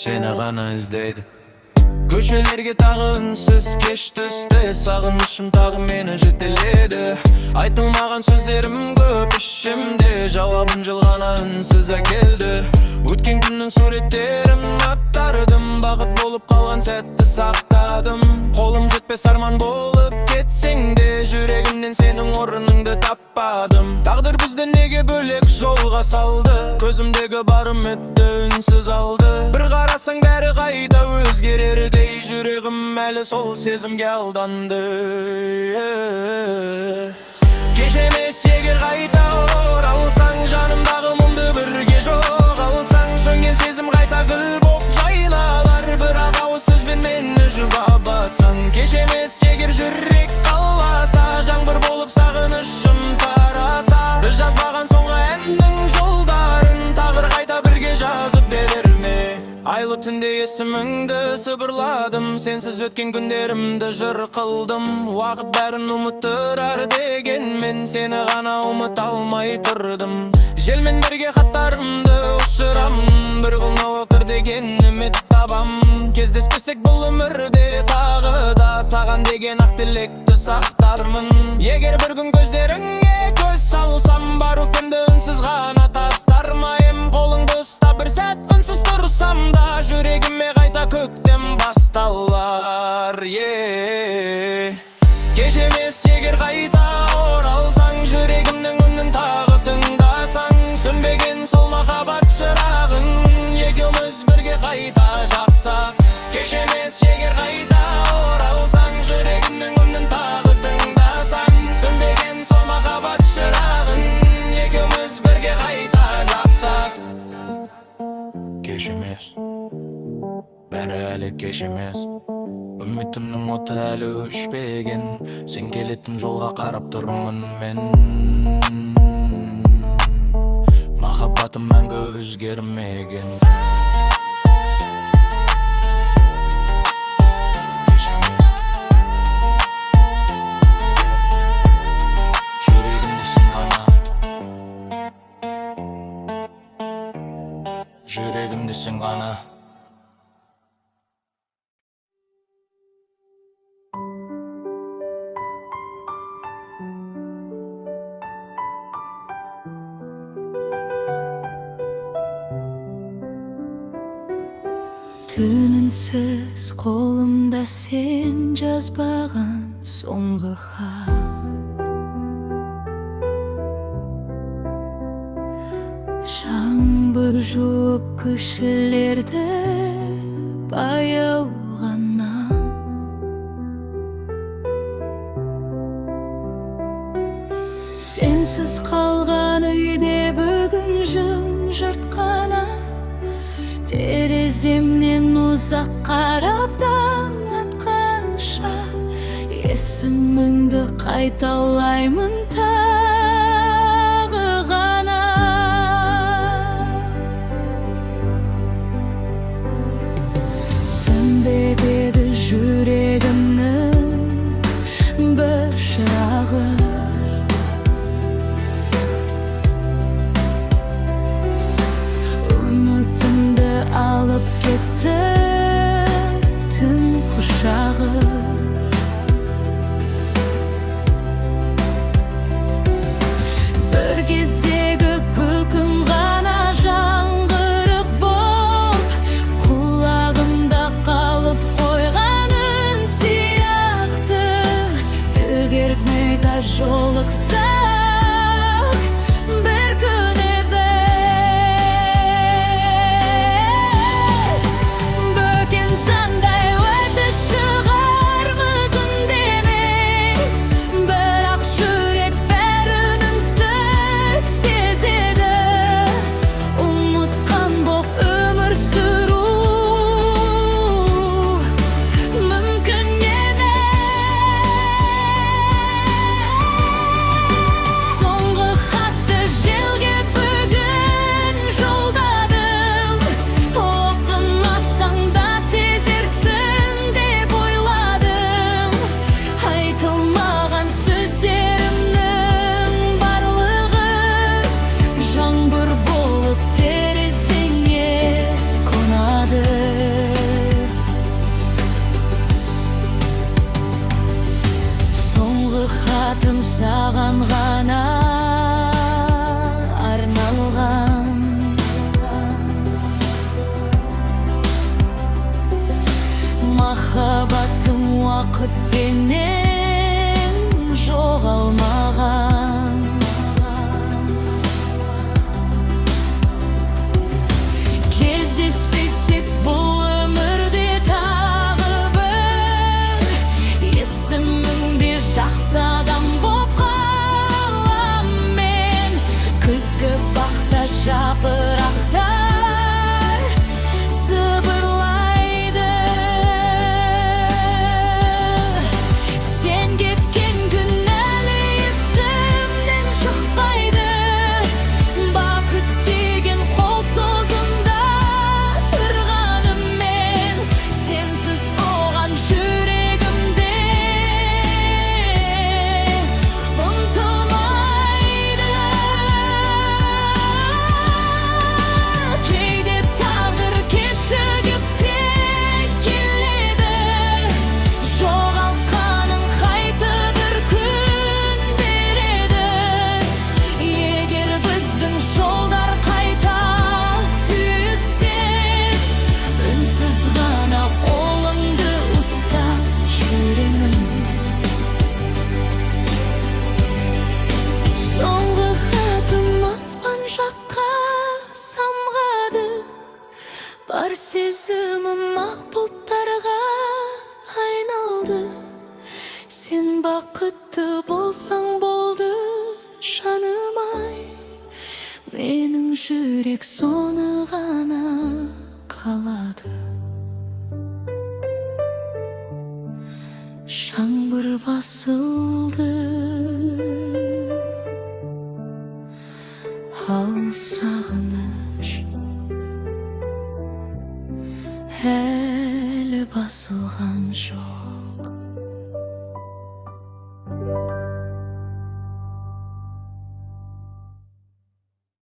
seni gana izleydi. Köşelerge tagı үнсіз кеш түсті, сағынышым тағы мені жетеледі. Айтылмаған сөздерім көп ішімде, жауабын жылғана үнсіз әкелді. Өткен күннің суреттерін аттардым, бақыт болып қалған сәтті сақтадым. Қолым жетпес арман болып кетсең де, жүрегімнен сенің орныңды таппадым. Тағдыр бізді неге бөлек жолға салды, көзімдегі бар үмітті үнсіз алды. Бір қарасаң бәрі қайта өзгерердей, жүрегім әлі сол сезімге алданды. Кеш емес егер қайта оралсаң, жанымдағы мұңды бірге жоғалтсаң, сөнген сезім қайта гүл боп жайналар, бірақ ауыз сөзбен мені жұбап батсаң. Кеш емес егер жүрек қаласа, жаңбыр болып сағынышым тараса, біз жазбаған соңғы әннің жолдарын тағдыр қайта бірге жазып берер ме? Айлы түнде есіміңді сыбырладым, сенсіз өткен күндерімді жыр қылдым. Уақыт бәрін ұмыттырар дегенмен, сені ғана ұмыта алмай тұрдым. Желмен бірге хаттарымды ұшырамын, бір қылнау оқыр деген үміт табам. Кездеспесек бұл өмірде тағы да, саған деген ақ тілекті сақтармын. Егер бір күн көздеріңе көз салсам, бар өкпемді үнсіз ғана тастармайым. Қолыңды ұстап бір сәт үнсіз тұрсам да, жүрегіме қайта көктем басталар. Кеш емес егер қайта оралсаң, жүрегімнің үнін тағы тыңдасаң, сөнбеген сол махаббат шырағын екеуміз бірге қайта жақсақ. Кеш емес егер қайта оралсаң, жүрегімнің үнін тағы тыңдасаң, сөнбеген сол махаббат шырағын екеуміз бірге қайта жақсақ. Кеш емес, бәрі әлі кеш емес, үмітімнің оты әлі өшпеген, сен келетін жолға қарап тұрмын мен. Махаббатым мәңгі өзгермеген. Кеш емес, жүрегімдесің ғана, жүрегімдесің ғана. Түнінсіз қолымда сен жазбаған соңғы хат, жаңбыр жуып көшелерді баяу ғана. Сенсіз қалған үйде бүгін жым-жырт қана, тереземнен ұзақ қарап таң атқанша, есіміңді қайталаймын тағы ғана. Сөнбеп еді жүрегімнің бір шырағы, алып кетті түн құшағы. саған ғана арналған. Махаббатым уақытпенен жоғалмаған. Кездеспесек бұл өмірде тағы бір, есіміңде жақсы адам боп қалам мен. Күзгі бақта жапырақтар сыбырлайды, сен кеткен күн әлі есімнен шықпайды. Бақыт деген қол созымда тұрғанымен, сенсіз оған жүрегімде ұмтылмайды. Кейде тағдыр кешігіп те келеді, жоғалтқанын қайтып бір күн береді. Егер біздің жолдар қайта түйіссе, үнсіз ғана қолыңды ұстап жүремін. Соңғы хатым аспан жаққа самғады, бар сезімім ақ бұлттарға айналды. Сен бақытты болсаң болды жаным ай, менің жүрек соны ғана қалады. Жаңбыр басылды, ал сағыныш әлі басылған жоқ.